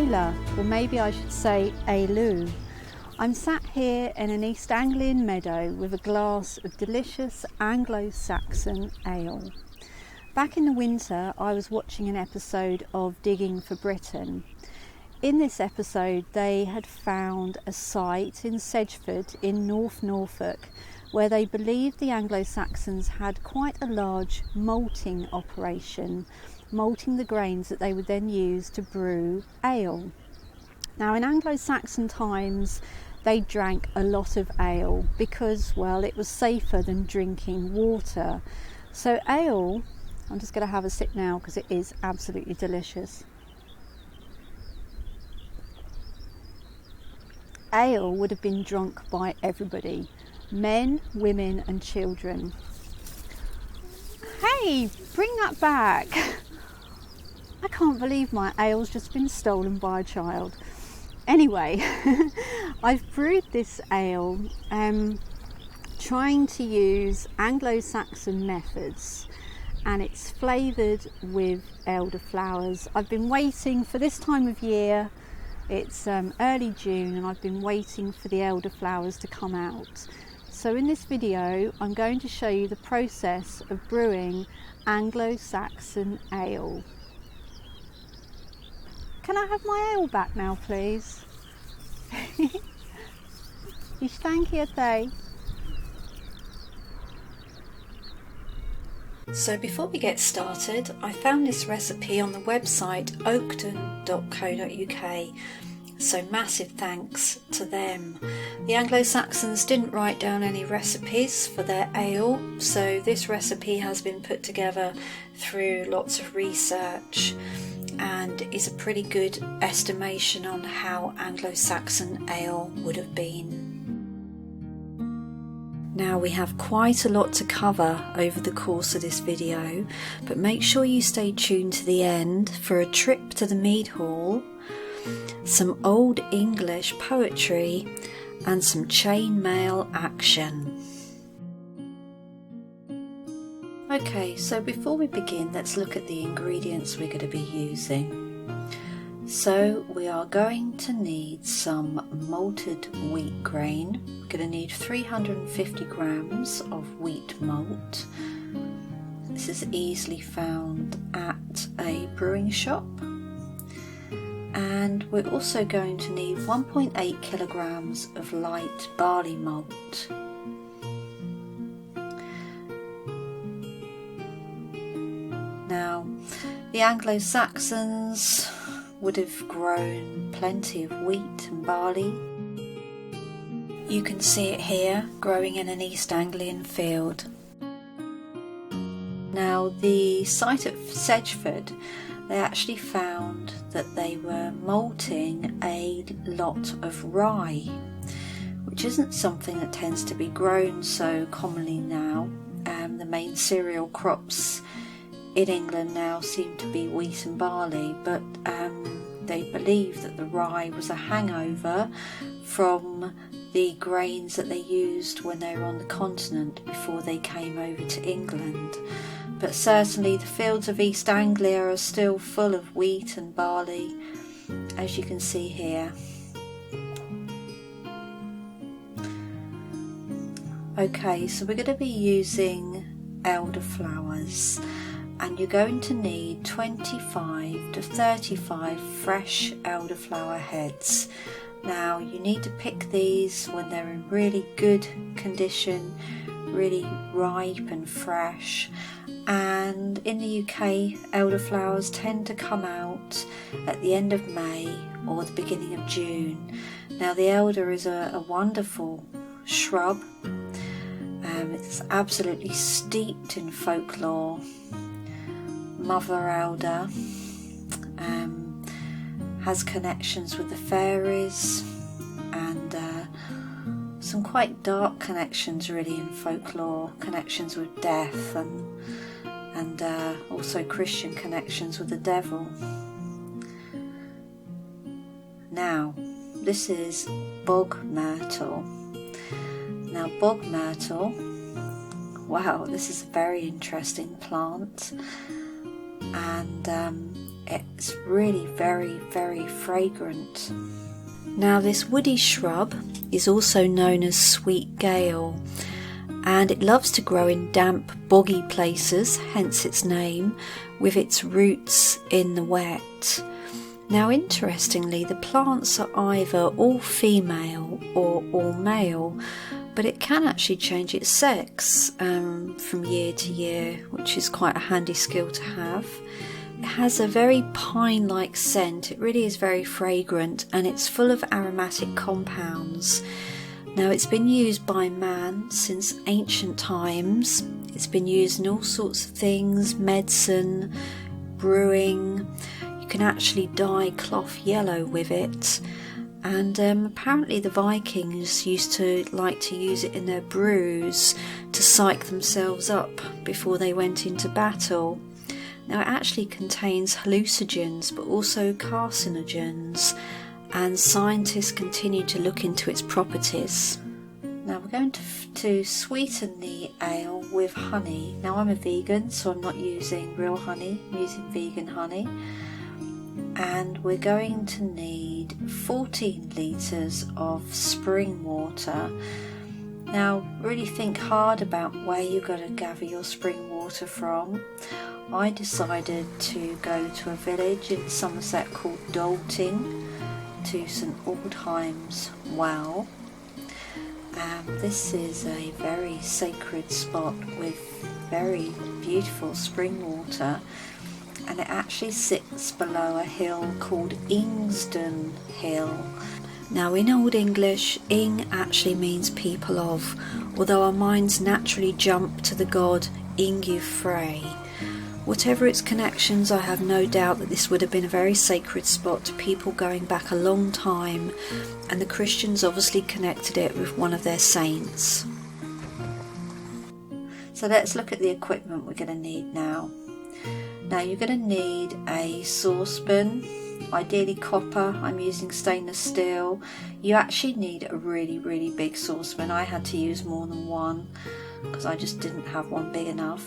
Ealu, or maybe I should say Ealu. I'm sat here in an East Anglian meadow with a glass of delicious Anglo-Saxon ale. Back in the winter I was watching an episode of Digging for Britain. In this episode they had found a site in Sedgeford in North Norfolk where they believed the Anglo-Saxons had quite a large malting operation, malting the grains that they would then use to brew ale. Now in Anglo-Saxon times they drank a lot of ale because, well, it was safer than drinking water. So ale, I'm just going to have a sip now because it is absolutely delicious. Ale would have been drunk by everybody, men, women and children. Hey, bring that back. I can't believe my ale's just been stolen by a child. Anyway, I've brewed this ale trying to use Anglo-Saxon methods, and it's flavoured with elderflowers. I've been waiting for this time of year. It's early June and I've been waiting for the elderflowers to come out. So in this video I'm going to show you the process of brewing Anglo-Saxon ale. Can I have my ale back now, please? Ich danke dir. So before we get started, I found this recipe on the website oakton.co.uk. So massive thanks to them. The Anglo-Saxons didn't write down any recipes for their ale, so this recipe has been put together through lots of research and is a pretty good estimation on how Anglo-Saxon ale would have been. Now we have quite a lot to cover over the course of this video, but make sure you stay tuned to the end for a trip to the Mead Hall, some Old English poetry and some chainmail action. Okay, so before we begin, let's look at the ingredients we're going to be using. So we are going to need some malted wheat grain. We're going to need 350 grams of wheat malt. This is easily found at a brewing shop. And we're also going to need 1.8 kilograms of light barley malt. Now, the Anglo-Saxons would have grown plenty of wheat and barley. You can see it here growing in an East Anglian field. Now the site at Sedgeford, they actually found that they were malting a lot of rye, which isn't something that tends to be grown so commonly now. The main cereal crops in England now seem to be wheat and barley, but they believe that the rye was a hangover from the grains that they used when they were on the continent before they came over to England. But certainly the fields of East Anglia are still full of wheat and barley, as you can see here. Okay, so we're going to be using elderflowers, and you're going to need 25 to 35 fresh elderflower heads. Now you need to pick these when they're in really good condition, really ripe and fresh. And in the UK, elderflowers tend to come out at the end of May or the beginning of June. Now the elder is a wonderful shrub. It's absolutely steeped in folklore. Mother elder has connections with the fairies and some quite dark connections really in folklore, connections with death and also Christian connections with the devil. Now this is bog myrtle. Now bog myrtle, wow, this is a very interesting plant, and It's really very, very fragrant. Now this woody shrub is also known as sweet gale, and it loves to grow in damp, boggy places, hence its name, with its roots in the wet. Now interestingly, the plants are either all female or all male, but it can actually change its sex from year to year, which is quite a handy skill to have. It has a very pine-like scent. It really is very fragrant, and it's full of aromatic compounds. Now it's been used by man since ancient times. It's been used in all sorts of things, medicine, brewing. You can actually dye cloth yellow with it. And apparently the Vikings used to like to use it in their brews to psych themselves up before they went into battle. Now it actually contains hallucinogens but also carcinogens, and scientists continue to look into its properties. Now we're going to sweeten the ale with honey. Now I'm a vegan, so I'm not using real honey, I'm using vegan honey. And we're going to need 14 litres of spring water. Now really think hard about where you're going to gather your spring water from. I decided to go to a village in Somerset called Dalting, to St Aldheim's well. This is a very sacred spot with very beautiful spring water, and it actually sits below a hill called Ingston Hill. Now in Old English, Ing actually means people of, although our minds naturally jump to the god Ingu Frey. Whatever its connections, I have no doubt that this would have been a very sacred spot to people going back a long time, and the Christians obviously connected it with one of their saints. So let's look at the equipment we're going to need now. Now you're going to need a saucepan, ideally copper. I'm using stainless steel. You actually need a really, really big saucepan. I had to use more than one because I just didn't have one big enough.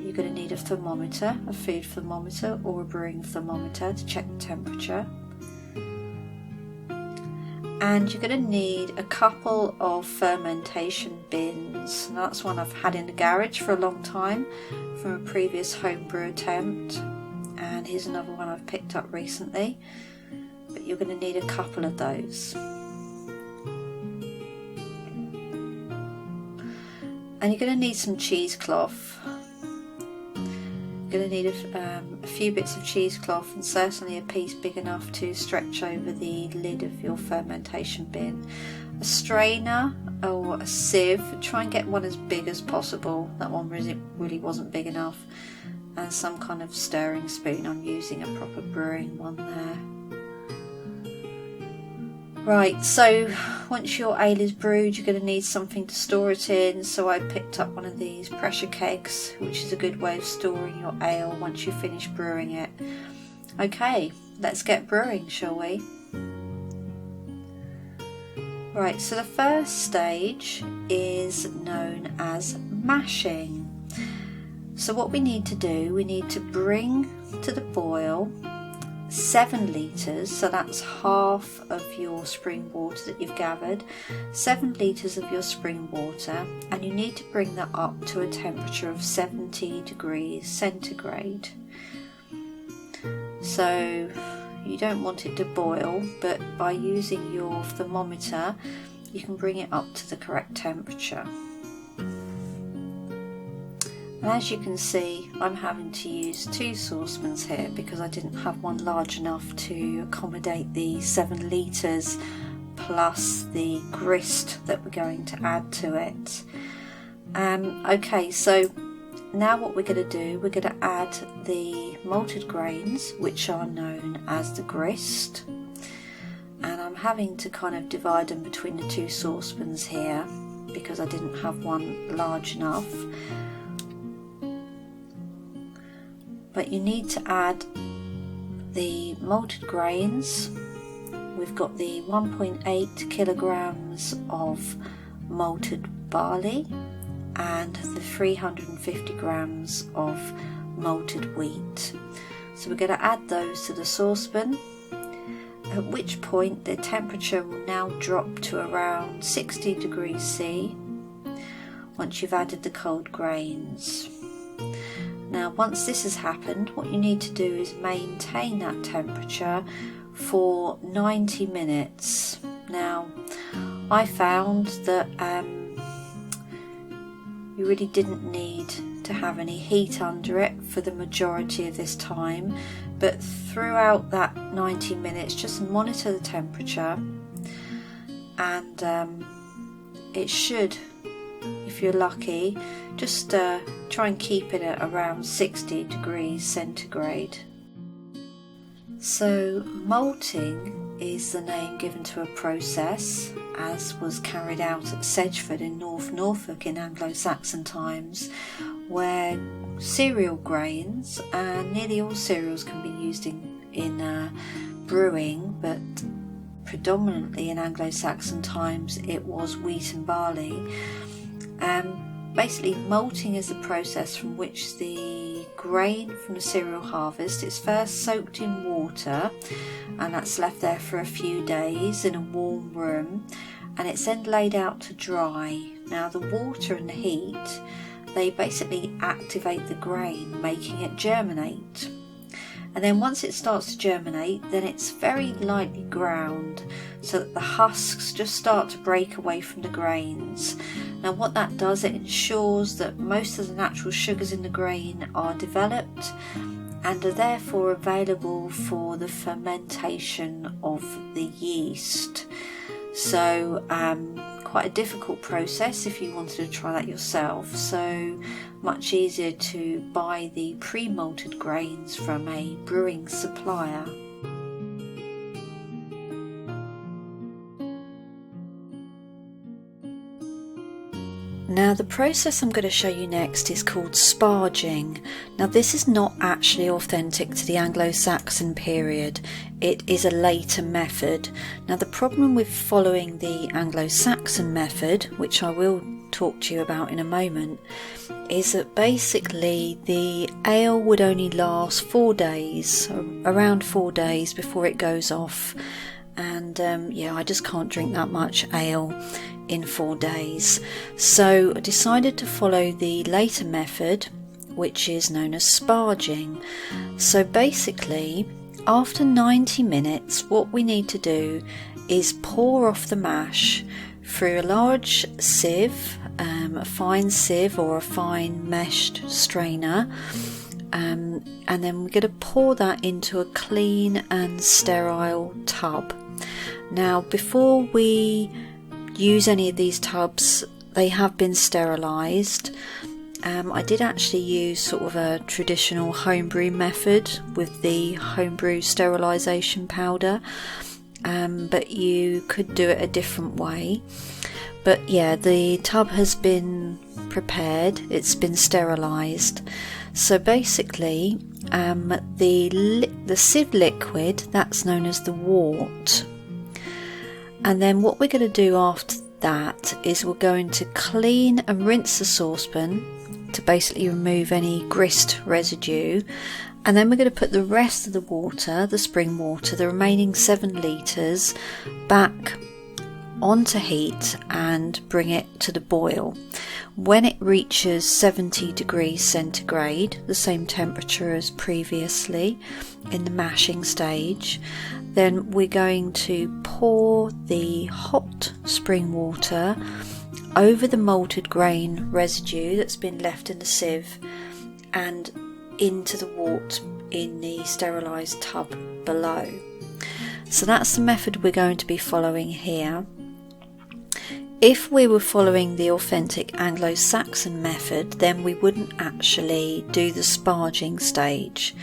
You're going to need a thermometer, a food thermometer or a brewing thermometer to check the temperature. And you're going to need a couple of fermentation bins. Now, that's one I've had in the garage for a long time from a previous homebrew attempt, and here's another one I've picked up recently, but you're going to need a couple of those. And you're going to need some cheesecloth. You're going to need a few bits of cheesecloth, and certainly a piece big enough to stretch over the lid of your fermentation bin. A strainer or a sieve, try and get one as big as possible. That one really wasn't big enough. And some kind of stirring spoon. I'm using a proper brewing one there. Right, so once your ale is brewed, you're going to need something to store it in. So I picked up one of these pressure kegs, which is a good way of storing your ale once you finish brewing it. Okay, let's get brewing, shall we? Right, so the first stage is known as mashing. So what we need to do, we need to bring to the boil 7 litres, so that's half of your spring water that you've gathered, 7 litres of your spring water, and you need to bring that up to a temperature of 70 degrees centigrade. So you don't want it to boil, but by using your thermometer you can bring it up to the correct temperature. And as you can see, I'm having to use 2 saucepans here because I didn't have one large enough to accommodate the 7 litres plus the grist that we're going to add to it. Okay, so now what we're going to do, we're going to add the malted grains, which are known as the grist. And I'm having to kind of divide them between the 2 saucepans here because I didn't have one large enough. But you need to add the malted grains. We've got the 1.8 kilograms of malted barley and the 350 grams of malted wheat. So we're going to add those to the saucepan, at which point the temperature will now drop to around 60 degrees C once you've added the cold grains. Now once this has happened, what you need to do is maintain that temperature for 90 minutes. Now I found that you really didn't need to have any heat under it for the majority of this time, but throughout that 90 minutes just monitor the temperature, and it should, if you're lucky, just try and keep it at around 60 degrees centigrade. So malting is the name given to a process as was carried out at Sedgeford in North Norfolk in Anglo-Saxon times, where cereal grains, and nearly all cereals can be used in brewing, but predominantly in Anglo-Saxon times it was wheat and barley. Basically malting is the process from which the grain from the cereal harvest is first soaked in water, and that's left there for a few days in a warm room, and it's then laid out to dry. Now the water and the heat, they basically activate the grain, making it germinate. And then once it starts to germinate, then it's very lightly ground so that the husks just start to break away from the grains. Now what that does, it ensures that most of the natural sugars in the grain are developed and are therefore available for the fermentation of the yeast. So quite a difficult process if you wanted to try that yourself, so much easier to buy the pre-malted grains from a brewing supplier. Now the process I'm going to show you next is called sparging. Now this is not actually authentic to the Anglo-Saxon period, it is a later method. Now the problem with following the Anglo-Saxon method, which I will talk to you about in a moment, is that basically the ale would only last 4 days, around 4 days before it goes off, and I just can't drink that much ale in 4 days. So I decided to follow the later method, which is known as sparging. So basically after 90 minutes what we need to do is pour off the mash through a large sieve, a fine sieve or a fine meshed strainer, and then we're going to pour that into a clean and sterile tub. Now before we use any of these tubs, they have been sterilised. I did actually use sort of a traditional homebrew method with the homebrew sterilisation powder, but you could do it a different way. But yeah, the tub has been prepared, it's been sterilised. So basically the sieve liquid, that's known as the wort. And then what we're going to do after that is we're going to clean and rinse the saucepan to basically remove any grist residue, and then we're going to put the rest of the water, the spring water, the remaining 7 litres, back onto heat and bring it to the boil. When it reaches 70 degrees centigrade, the same temperature as previously in the mashing stage, then we're going to pour the hot spring water over the malted grain residue that's been left in the sieve and into the wort in the sterilised tub below. So that's the method we're going to be following here. If we were following the authentic Anglo-Saxon method, then we wouldn't actually do the sparging stage.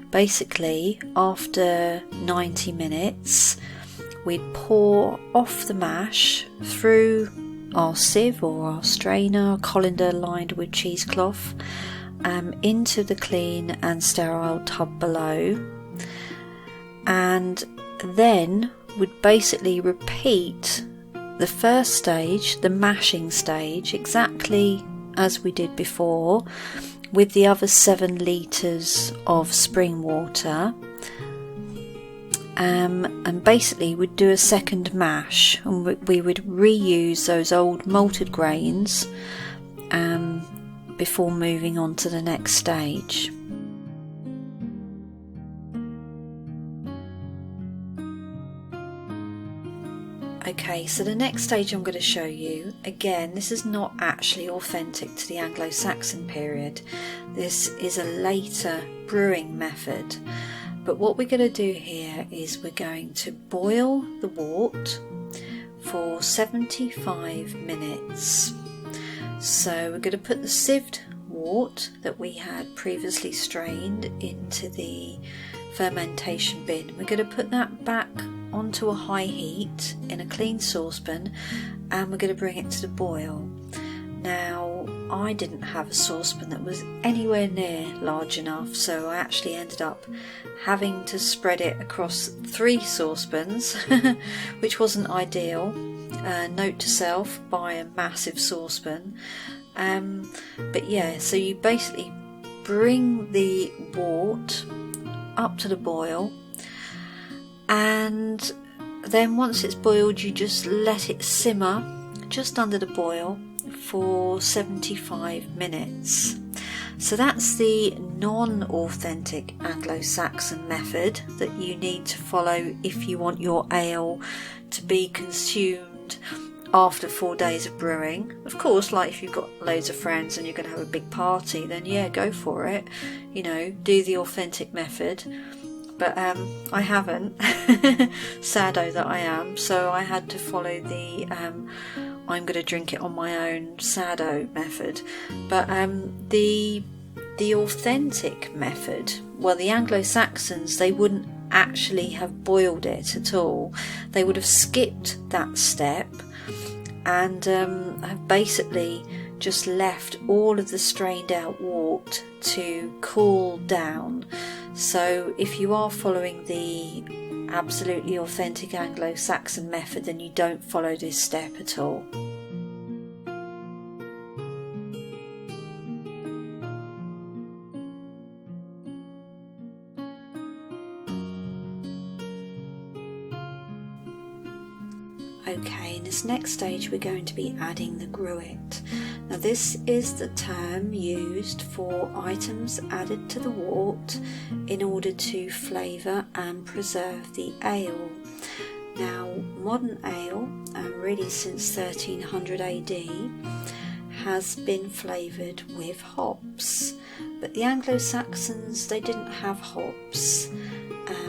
Basically, after 90 minutes, we'd pour off the mash through our sieve or our strainer, colander lined with cheesecloth, into the clean and sterile tub below, and then we'd basically repeat the first stage, the mashing stage, exactly as we did before, with the other 7 litres of spring water, and basically we'd do a second mash, and we would reuse those old malted grains before moving on to the next stage. Okay, so the next stage I'm going to show you, again, this is not actually authentic to the Anglo-Saxon period. This is a later brewing method. But what we're going to do here is we're going to boil the wort for 75 minutes. So we're going to put the sieved wort that we had previously strained into the fermentation bin. We're going to put that back onto a high heat in a clean saucepan, and we're going to bring it to the boil. Now, I didn't have a saucepan that was anywhere near large enough, so I actually ended up having to spread it across 3 saucepans, which wasn't ideal. Note to self, buy a massive saucepan. But yeah, so you basically bring the wort up to the boil, and then once it's boiled you just let it simmer just under the boil for 75 minutes. So that's the non-authentic Anglo-Saxon method that you need to follow if you want your ale to be consumed after 4 days of brewing. Of course, like if you've got loads of friends and you're going to have a big party, then yeah, go for it, you know, do the authentic method. But I haven't, saddo that I am, so I had to follow the I'm going to drink it on my own saddo method. But the authentic method, well, the Anglo-Saxons, they wouldn't actually have boiled it at all. They would have skipped that step and have basically just left all of the strained out wort to cool down. So if you are following the absolutely authentic Anglo-Saxon method, then you don't follow this step at all. Okay, in this next stage we're going to be adding the gruit. Now this is the term used for items added to the wort in order to flavour and preserve the ale. Now modern ale, really since 1300 AD, has been flavoured with hops, but the Anglo-Saxons, they didn't have hops.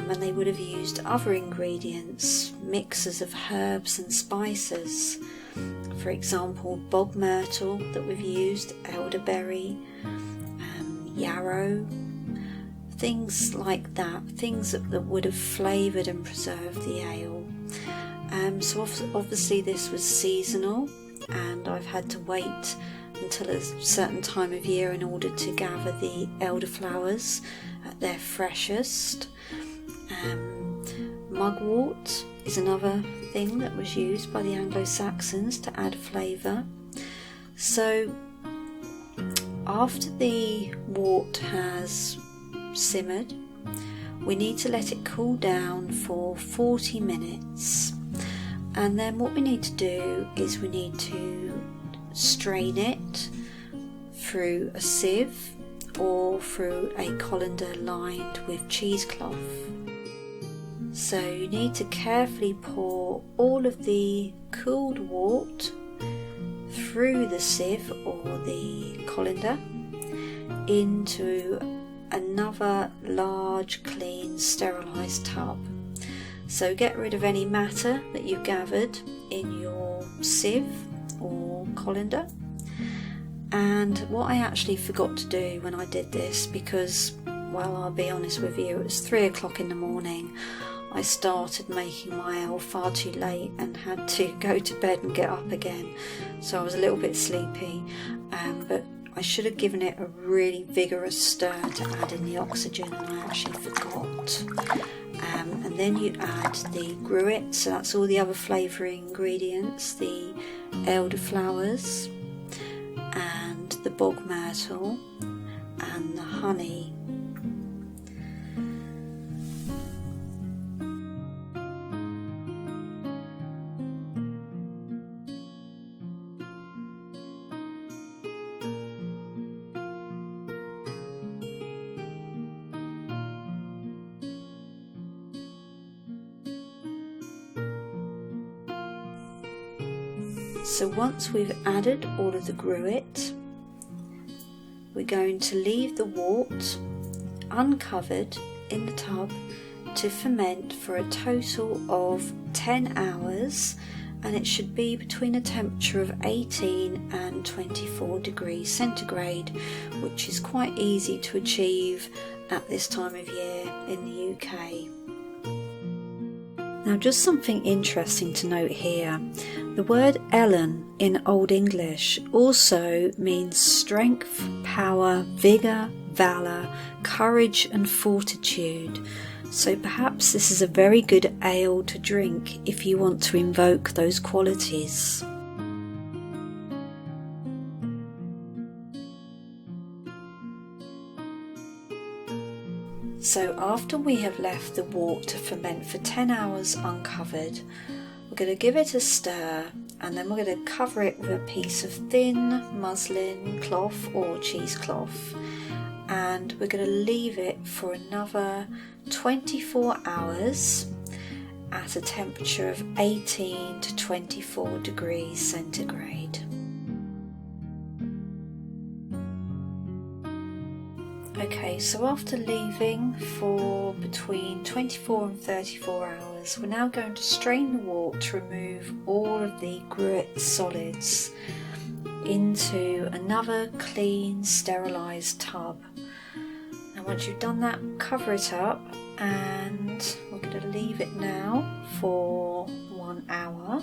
And they would have used other ingredients, mixes of herbs and spices. For example, bog myrtle that we've used, elderberry, yarrow, things like that, things that would have flavoured and preserved the ale. So obviously this was seasonal, and I've had to wait until a certain time of year in order to gather the elderflowers at their freshest. Mugwort is another thing that was used by the Anglo-Saxons to add flavour. So after the wort has simmered, we need to let it cool down for 40 minutes, and then what we need to do is we need to strain it through a sieve or through a colander lined with cheesecloth. So you need to carefully pour all of the cooled wort through the sieve or the colander into another large, clean, sterilised tub. So get rid of any matter that you've gathered in your sieve or colander. And what I actually forgot to do when I did this, because, well, I'll be honest with you, it was 3 o'clock in the morning. I started making my ale far too late and had to go to bed and get up again, so I was a little bit sleepy, but I should have given it a really vigorous stir to add in the oxygen, and I actually forgot. And then you add the gruit, so that's all the other flavouring ingredients, the elderflowers and the bog myrtle and the honey. So once we've added all of the gruit, we're going to leave the wort uncovered in the tub to ferment for a total of 10 hours, and it should be between a temperature of 18 and 24 degrees centigrade, which is quite easy to achieve at this time of year in the UK. Now, just something interesting to note here. The word Ellen in Old English also means strength, power, vigour, valour, courage and fortitude. So perhaps this is a very good ale to drink if you want to invoke those qualities. So after we have left the wort to ferment for 10 hours uncovered, we're going to give it a stir, and then we're going to cover it with a piece of thin muslin cloth or cheesecloth, and we're going to leave it for another 24 hours at a temperature of 18 to 24 degrees centigrade. Okay, so after leaving for between 24 and 34 hours, we're now going to strain the wort to remove all of the gruit solids into another clean, sterilised tub. And once you've done that, cover it up, and we're going to leave it now for 1 hour.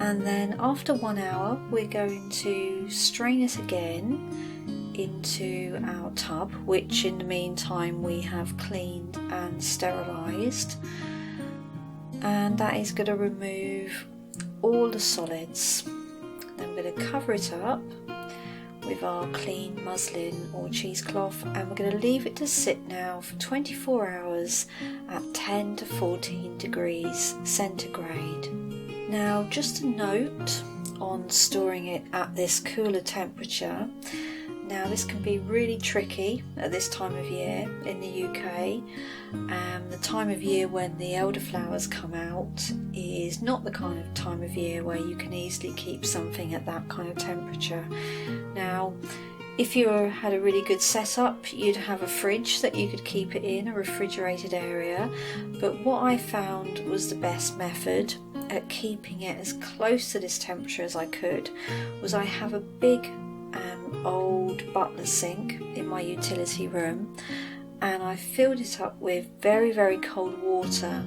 And then after 1 hour, we're going to strain it again into our tub, which in the meantime we have cleaned and sterilised. And that is going to remove all the solids. Then we're going to cover it up with our clean muslin or cheesecloth, and we're going to leave it to sit now for 24 hours at 10 to 14 degrees centigrade. Now, just a note on storing it at this cooler temperature. Now, this can be really tricky at this time of year in the UK. The time of year when the elderflowers come out is not the kind of time of year where you can easily keep something at that kind of temperature. Now, if you had a really good setup, you'd have a fridge that you could keep it in, a refrigerated area. But what I found was the best method at keeping it as close to this temperature as I could was I have a big old butler sink in my utility room, and I filled it up with very, very cold water,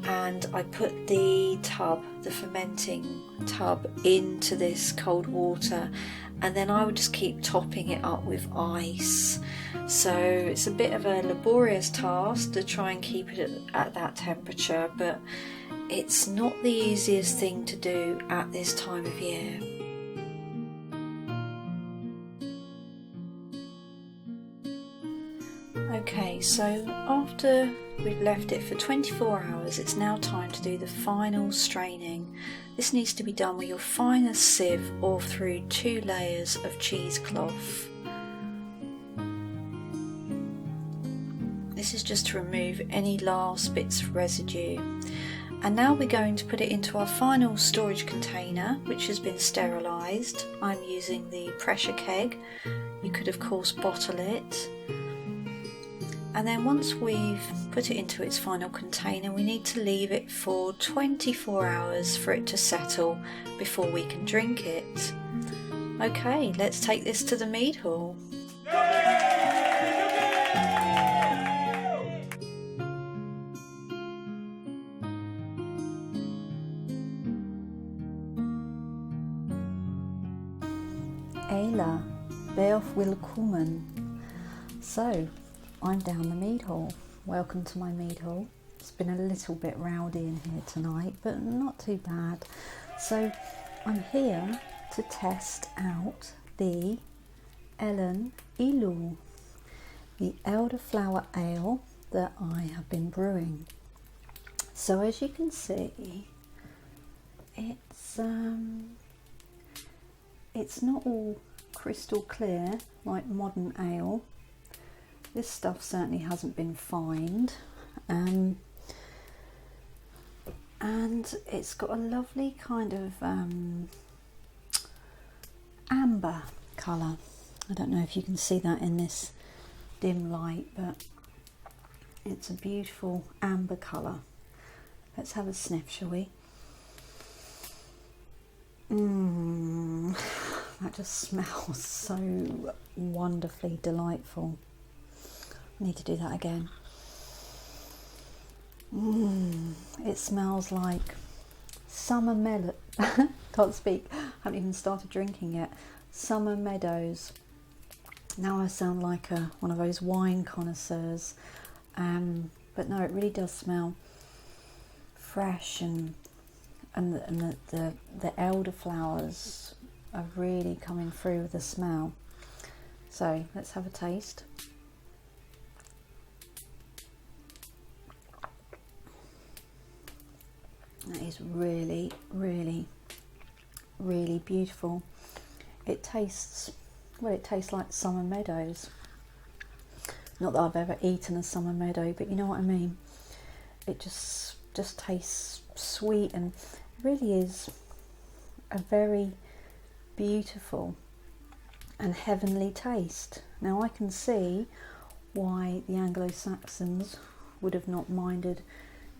and I put the tub, the fermenting tub, into this cold water, and then I would just keep topping it up with ice. So it's a bit of a laborious task to try and keep it at that temperature, but it's not the easiest thing to do at this time of year. Okay, so after we've left it for 24 hours, it's now time to do the final straining. This needs to be done with your finest sieve or through 2 layers of cheesecloth. This is just to remove any last bits of residue. And now we're going to put it into our final storage container, which has been sterilised. I'm using the pressure keg. You could of course bottle it. And then once we've put it into its final container, we need to leave it for 24 hours for it to settle before we can drink it. Okay, let's take this to the Mead Hall. Ale, bēoþ wilcuman. So, I'm down the Mead Hall. Welcome to my Mead Hall. It's been a little bit rowdy in here tonight, but not too bad. So I'm here to test out the Ealu, the elderflower ale that I have been brewing. So as you can see, it's not all crystal clear like modern ale. This stuff certainly hasn't been fined, and it's got a lovely kind of amber colour. I don't know if you can see that in this dim light, but it's a beautiful amber colour. Let's have a sniff, shall we? That just smells so wonderfully delightful. I need to do that again. It smells like summer meadow. Can't speak. Haven't even started drinking yet. Summer meadows. Now I sound like one of those wine connoisseurs, but no, it really does smell fresh, and the elderflowers are really coming through with the smell. So let's have a taste. That is really, really, really beautiful. It tastes, well, it tastes like summer meadows. Not that I've ever eaten a summer meadow, but you know what I mean. It just tastes sweet, and really is a very beautiful and heavenly taste. Now I can see why the Anglo-Saxons would have not minded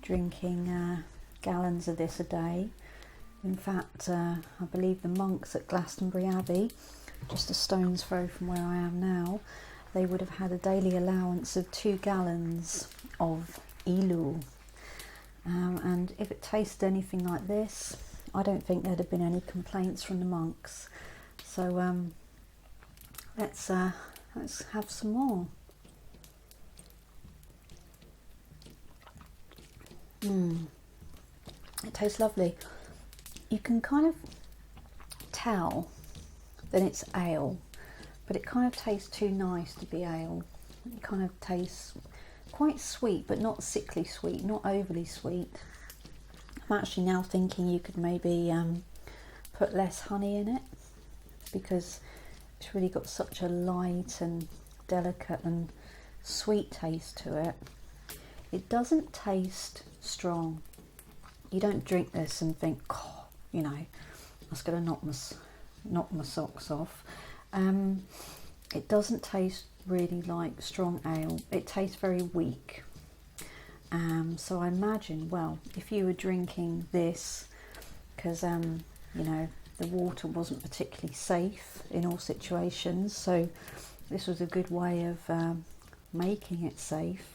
drinking gallons of this a day. In fact, I believe the monks at Glastonbury Abbey, just a stone's throw from where I am now, they would have had a daily allowance of 2 gallons of Ealu. And if it tasted anything like this, I don't think there'd have been any complaints from the monks. So let's have some more. It tastes lovely. You can kind of tell that it's ale, but it kind of tastes too nice to be ale. It kind of tastes quite sweet, but not sickly sweet, not overly sweet. I'm actually now thinking you could maybe put less honey in it, because it's really got such a light and delicate and sweet taste to it. It doesn't taste strong. You don't drink this and think, oh, you know, that's going to knock my socks off. It doesn't taste really like strong ale. It tastes very weak. So I imagine, well, if you were drinking this because you know, the water wasn't particularly safe in all situations, so this was a good way of making it safe.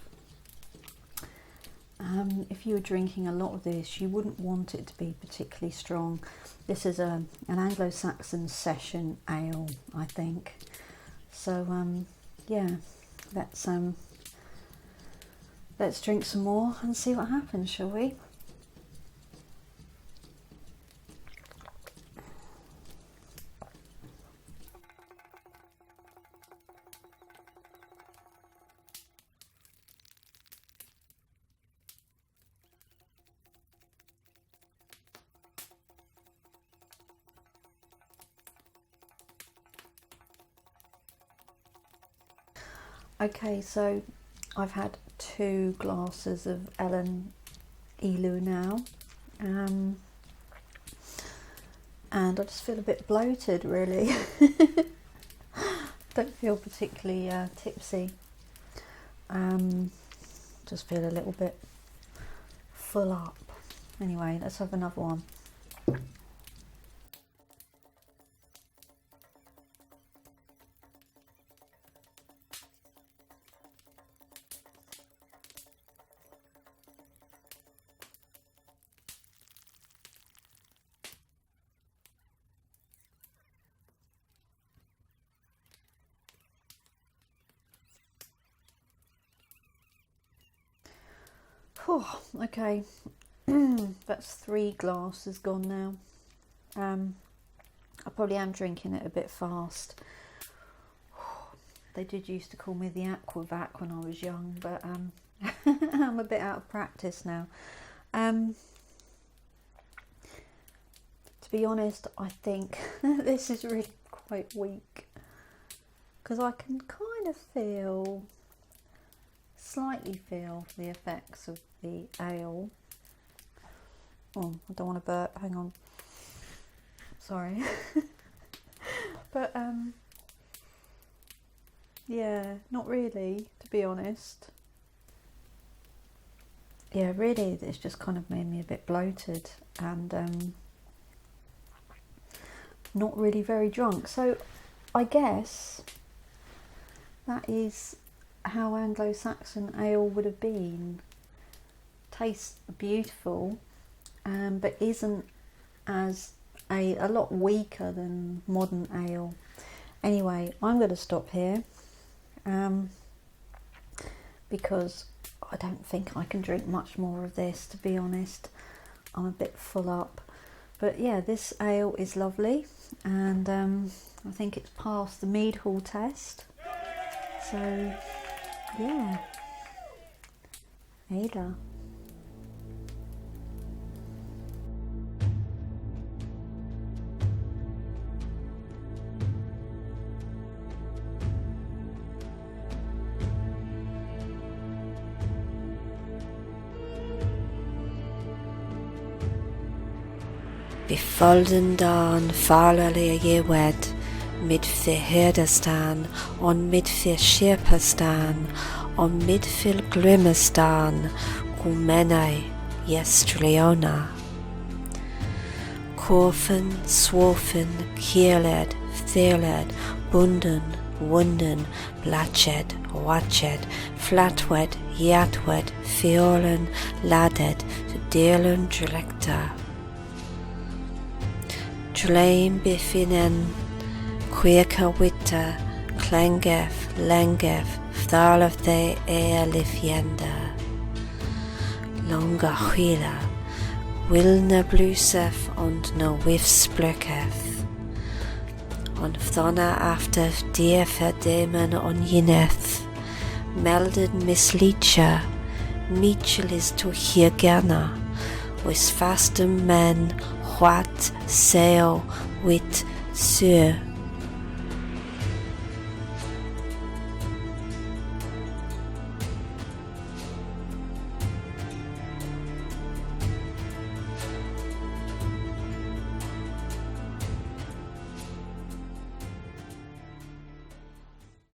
If you were drinking a lot of this, you wouldn't want it to be particularly strong. This is an Anglo-Saxon session ale, I think. So yeah, let's drink some more and see what happens, shall we? Okay, so I've had 2 glasses of Ealu now, and I just feel a bit bloated, really. Don't feel particularly tipsy. Just feel a little bit full up. Anyway, let's have another one. Oh, okay, that's 3 glasses gone now. I probably am drinking it a bit fast. They did used to call me the aquavac when I was young, but I'm a bit out of practice now. To be honest, I think this is really quite weak, because I can kind of slightly feel the effects of the ale. Oh, I don't want to burp, hang on. Sorry. But yeah, not really, to be honest. Yeah, really, it's just kind of made me a bit bloated and not really very drunk. So I guess that is how Anglo-Saxon ale would have been. Tastes beautiful, but isn't as a lot weaker than modern ale. Anyway, I'm going to stop here because I don't think I can drink much more of this, to be honest. I'm a bit full up. But yeah, this ale is lovely, and I think it's passed the Mead Hall test. So yeah, Ealu. Befolden dan farlige je wed, mid fy herde stan, on mid fy shirpe stan, on mid fy grimme stan, gumenai yestriona. Korfen, swofen, kierled, thirled, bunden, wunden, blached, watched, flatwed, yatwed, fiolen, ladded, deerlen directa. Drleim biffinen, queerca witta, klengef, lengef, fdalaf de lifienda. Longa huila, wilna blusef und no wifsplekef. On fthona after diefa demen on yineth, melded mislicha, Michel is to hier gerne, was fastem men, what, sail, wit, sur,